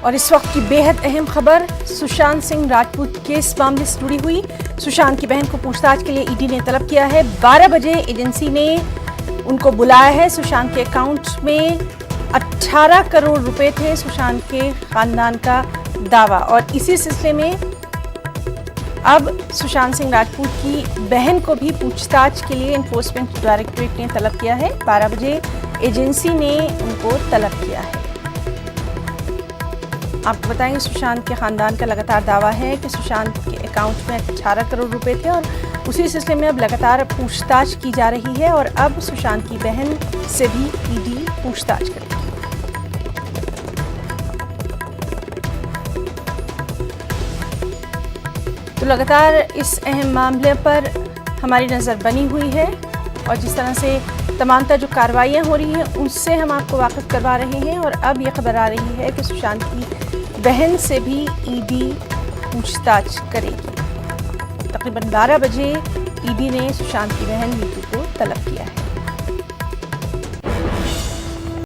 और इस वक्त की बेहद अहम खबर सुशांत सिंह राजपूत केस मामले से जुड़ी हुई। सुशांत की बहन को पूछताछ के लिए ईडी ने तलब किया है। 12 बजे एजेंसी ने उनको बुलाया है। सुशांत के अकाउंट में 18 करोड़ रुपए थे, सुशांत के खानदान का दावा। और इसी सिलसिले में अब सुशांत सिंह राजपूत की बहन को भी पूछताछ के लिए एनफोर्समेंट डायरेक्टरेट ने तलब किया है। 12 बजे एजेंसी ने उनको तलब किया है। आपको बताएंगे, सुशांत के खानदान का लगातार दावा है कि सुशांत के अकाउंट में 18 करोड़ रुपए थे और उसी सिलसिले में अब लगातार पूछताछ की जा रही है और अब सुशांत की बहन से भी ईडी पूछताछ करेगी। तो लगातार इस अहम मामले पर हमारी नज़र बनी हुई है और जिस तरह से तमाम जो कार्रवाइयाँ हो रही हैं उससे हम आपको वाकिफ़ करवा रहे हैं। और अब ये खबर आ रही है कि सुशांत की बहन से भी ईडी पूछताछ करेगी। तकरीबन 12 बजे ईडी ने सुशांत की बहन नीतू को तलब किया है।